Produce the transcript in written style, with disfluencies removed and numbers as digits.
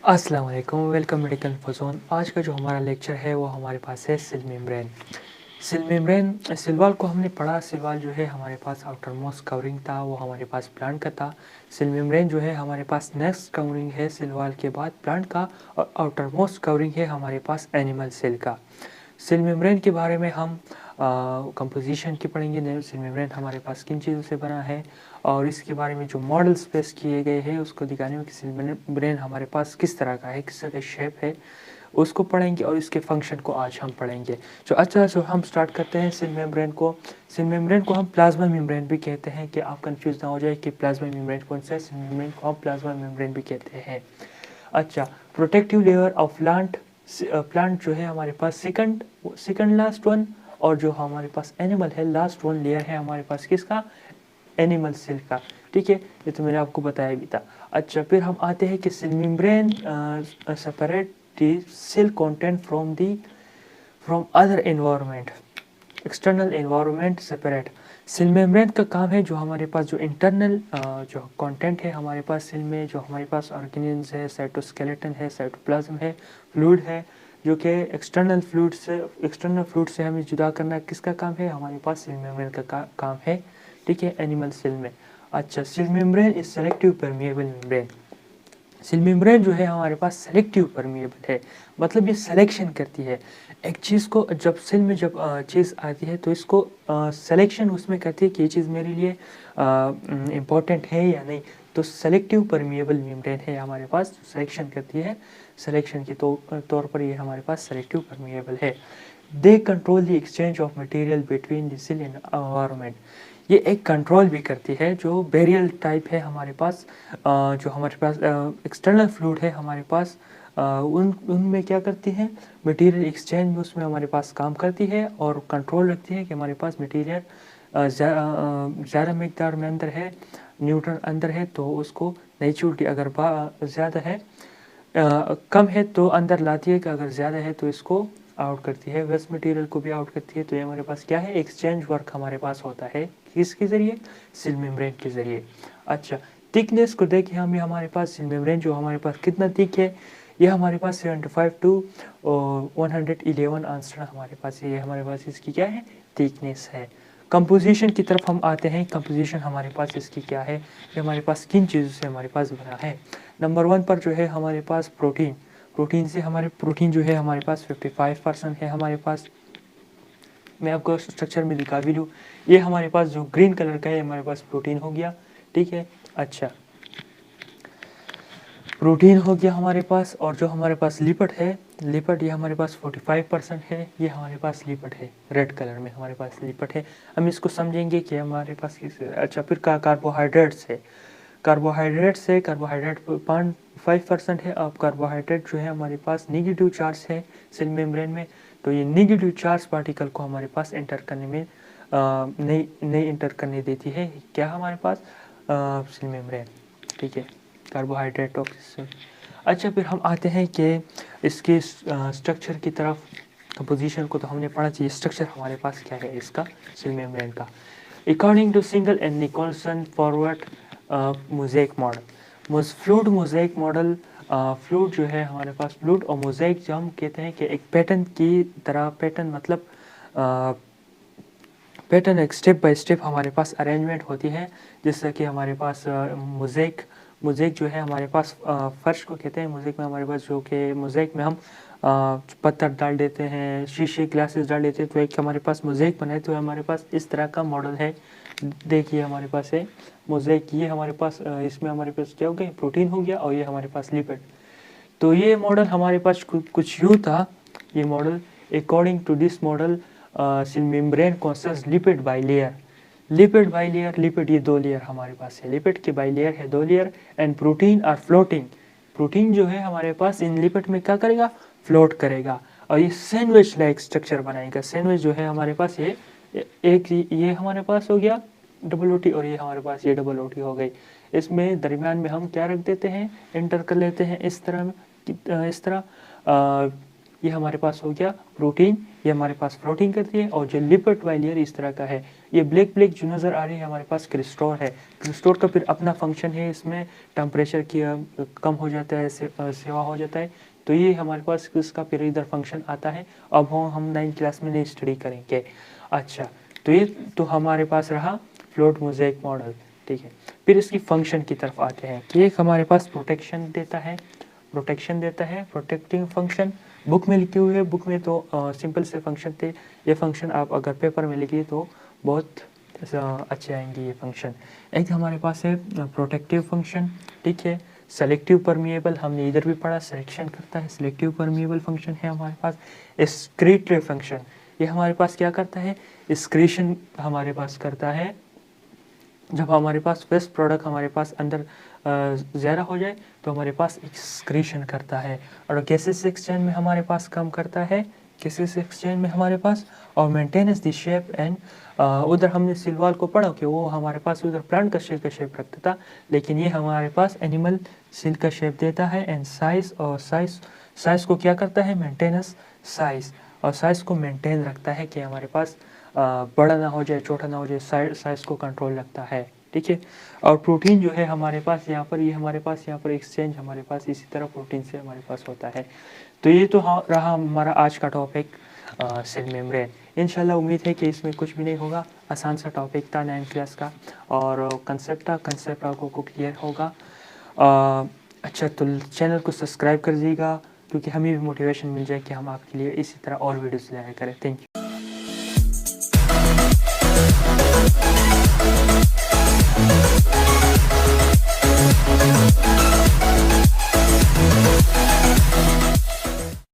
अस्सलाम वालेकुम, welcome medical इन्फोज़ोन। आज का जो हमारा लेक्चर है वो हमारे पास है cell membrane. Cell membrane cell wall को हमने पढ़ा। सेल वॉल जो है हमारे पास आउटर मोस्ट कवरिंग था, वो हमारे पास प्लांट का था। सेल मेम्ब्रेन जो है हमारे पास नेक्स्ट कवरिंग है सेल वॉल के बाद प्लांट का, और आउटर मोस्ट कवरिंग है हमारे पास एनिमल सेल का। सेल मेम्ब्रेन के बारे में हम कंपोजिशन की पढ़ेंगे। सेल मेम्ब्रेन हमारे पास किन चीज़ों से बना है और इसके बारे में जो मॉडल्स पेश किए गए हैं उसको दिखाने में कि सेल मेम्ब्रेन हमारे पास किस तरह का है, किस तरह का शेप है, उसको पढ़ेंगे और इसके फंक्शन को आज हम पढ़ेंगे। तो हम स्टार्ट करते हैं सेल मेम्ब्रेन को। सेल मेम्ब्रेन को हम प्लाज्मा मेम्ब्रेन भी कहते हैं, कि आप कंफ्यूज ना हो जाए कि प्लाज्मा मेम्ब्रेन कौन सा है। सेल मेम्ब्रेन को हम प्लाज्मा मेम्ब्रेन भी कहते हैं। अच्छा, protective layer of plant. Plant जो है हमारे पास सेकंड लास्ट वन, और जो हमारे पास एनिमल है लास्ट वन लेयर है हमारे पास किसका, एनिमल सेल का। ठीक है, ये तो मैंने आपको बताया भी था। अच्छा, फिर हम आते हैं कि cell membrane separate the cell content from other environment, external environment separate. Cell membrane का काम है जो हमारे पास जो इंटरनल जो कंटेंट है हमारे पास सेल में, जो हमारे पास ऑर्गेनेल्स है, साइटोस्केलेटन है, साइटोप्लाज्म है, फ्लूइड है, जो कि एक्सटर्नल फ्लूइड से हमें जुदा करना किसका काम है, हमारे पास सेल मेम्ब्रेन का काम है। ठीक है, एनिमल सेल में। अच्छा, cell membrane is selective permeable membrane. Cell membrane जो है हमारे पास सेलेक्टिव परमिएबल है, मतलब ये सिलेक्शन करती है एक चीज़ को। जब सेल में जब चीज़ आती है तो इसको सिलेक्शन उसमें करती है कि ये चीज़ मेरे लिए इम्पोर्टेंट है या नहीं। तो सेलेक्टिव परमिएबल मेम्ब्रेन है हमारे पास, सिलेक्शन करती है। सिलेक्शन के तौर पर ये हमारे पास सेलेक्टिव परमिएबल है। They control the exchange of material between the cell and environment. ये एक कंट्रोल भी करती है, जो बैरियल टाइप है हमारे पास, जो हमारे पास एक्सटर्नल फ्लूइड है हमारे पास, उनमें क्या करती है, मटेरियल एक्सचेंज में उसमें हमारे पास काम करती है और कंट्रोल रखती है कि हमारे पास मटेरियल ज़्यादा मकदार में अंदर है, न्यूट्रन अंदर है तो उसको नेचुरली, अगर ज़्यादा है कम है तो अंदर लाती है, कि अगर ज़्यादा है तो इसको आउट करती है, वेस्ट मटेरियल को भी आउट करती है। तो ये हमारे पास क्या है, एक्सचेंज वर्क हमारे पास होता है किसके ज़रिए, सेल मेम्ब्रेन के ज़रिए। अच्छा, थिकनेस को देखें हम, हमारे पास सेल मेम्ब्रेन जो हमारे पास कितना थिक है, ये हमारे पास 75 टू 111 आंसर हमारे पास, ये हमारे पास इसकी क्या है, थिकनेस है। कंपोजिशन की तरफ हम आते हैं। कंपोजिशन हमारे पास इसकी क्या है, ये हमारे पास किन चीज़ों से हमारे पास बना है। नंबर 1 पर जो है हमारे पास प्रोटीन। प्रोटीन जो है हमारे पास 55% है हमारे पास। मैं आपको स्ट्रक्चर में दिखा भी लूँ, ये हमारे पास जो ग्रीन कलर का है हमारे पास प्रोटीन हो गया। ठीक है, अच्छा, प्रोटीन हो गया हमारे पास। और जो हमारे पास लिपिड है, लिपिड ये हमारे पास 45% है, ये हमारे पास लिपिड है, रेड कलर में हमारे पास लिपिड है। हम इसको समझेंगे कि हमारे पास अच्छा, फिर कार्बोहाइड्रेट्स है। कार्बोहाइड्रेट 5% है। अब कार्बोहाइड्रेट जो है हमारे पास निगेटिव चार्ज है सेल मेम्ब्रेन में, तो ये निगेटिव चार्ज पार्टिकल को हमारे पास एंटर करने में नहीं एंटर करने देती है क्या हमारे पास, सेल मेम्ब्रेन। ठीक है, कार्बोहाइड्रेट टॉक्सिस। अच्छा, फिर हम आते हैं कि इसके स्ट्रक्चर की तरफ। कंपोजिशन को तो हमने पढ़ा चाहिए, स्ट्रक्चर हमारे पास क्या है इसका, सेल मेम्ब्रेन का। According to Singer and Nicolson forward mosaic model, fluid mosaic model, fluid जो है हमारे पास, फ्लूइड और मोज़ेक जो हम कहते हैं कि एक पैटर्न की तरह, पैटर्न मतलब पैटर्न एक स्टेप बाय स्टेप हमारे पास अरेंजमेंट होती है। जैसा कि हमारे पास मोज़ेक जो है हमारे पास, फर्श को कहते हैं मोज़ेक में हमारे पास, जो कि मोज़ेक में हम पत्थर डाल देते हैं, शीशे ग्लासेस डाल देते हैं, तो एक हमारे पास मोज़ेक बनाए। तो हमारे पास इस तरह का मॉडल है। देखिए हमारे पास है मोज़ेक, ये हमारे पास इसमें हमारे पास क्या हो गया, प्रोटीन हो गया, और ये हमारे पास लिपिड। तो ये मॉडल हमारे पास कुछ यूँ था। ये model, according to this model, cell membrane consist lipid bilayer. Lipid ये 2 लेयर हमारे पास है, लिपिड के बाई लेयर है 2 layer, and protein are floating. Protein जो है हमारे पास इन लिपिड में क्या करेगा, फ्लोट करेगा, और ये सैंडविच लाइक स्ट्रक्चर बनाएगा। सैंडविच जो है हमारे पास ये हमारे पास हो गया डबल ओटी, और ये हमारे पास ये डबल ओटी हो गई। इसमें दरमियान में हम क्या रख देते हैं, एंटर कर लेते हैं इस तरह, ये हमारे पास हो गया प्रोटीन, ये हमारे पास प्रोटीन करती है। और जो लिपिड बाइलेयर इस तरह का है, ये ब्लैक ब्लैक जो नज़र आ रही है हमारे पास क्रिस्टोर है। क्रिस्टोर का फिर अपना फंक्शन है, इसमें टेम्परेचर की कम हो जाता है, सेवा हो जाता है। तो ये हमारे पास इसका फिर इधर फंक्शन आता है। अब हम 9th क्लास में नहीं स्टडी करेंगे। अच्छा, तो ये तो हमारे पास रहा फ्लोट मोज़ेक मॉडल, ठीक है। फिर इसकी फंक्शन की तरफ आते हैं कि एक हमारे पास प्रोटेक्शन देता है, प्रोटेक्टिंग फंक्शन। बुक में लिखे हुए, बुक में तो सिंपल से फंक्शन थे। ये फंक्शन आप अगर पेपर में लिखिए तो बहुत अच्छे आएंगे ये फंक्शन। एक हमारे पास है प्रोटेक्टिव फंक्शन, ठीक है। सेलेक्टिव परमिएबल, हमने इधर भी पढ़ा, सिलेक्शन करता है। सेलेक्टिव परमिएबल फंक्शन है हमारे पास। एक्सक्रीटरी फंक्शन, ये हमारे पास क्या करता है, एक्सक्रीशन हमारे पास करता है। जब हमारे पास वेस्ट प्रोडक्ट हमारे पास अंदर ज़्यादा हो जाए तो हमारे पास एक्सक्रीशन करता है। और गैसेस एक्सचेंज में हमारे पास कम करता है, गैसेस एक्सचेंज में हमारे पास। और मेंटेनेंस द शेप एंड, उधर हमने सिल्वाल को पढ़ा कि वो हमारे पास उधर प्लांट का शेप रखता था, लेकिन ये हमारे पास एनिमल सेल का शेप देता है। एंड साइज, और साइज को क्या करता है, मेंटेनेंस साइज, और साइज को मेंटेन रखता है कि हमारे पास बड़ा ना हो जाए, छोटा ना हो जाए, साइज को कंट्रोल रखता है, ठीक है। और प्रोटीन जो है हमारे पास यहाँ पर, ये हमारे पास यहाँ पर एक्सचेंज हमारे पास इसी तरह प्रोटीन से हमारे पास होता है। तो ये तो रहा हमारा आज का टॉपिक सेल मेम्ब्रेन। इंशाल्लाह उम्मीद है कि इसमें कुछ भी नहीं होगा, आसान सा टॉपिक था 9th क्लास का, और कंसेप्ट आपको क्लियर होगा। अच्छा, तो चैनल को सब्सक्राइब कर दीजिएगा, क्योंकि हमें भी मोटिवेशन मिल जाए कि हम आपके लिए इसी तरह और वीडियोस लाया करें। Thank you.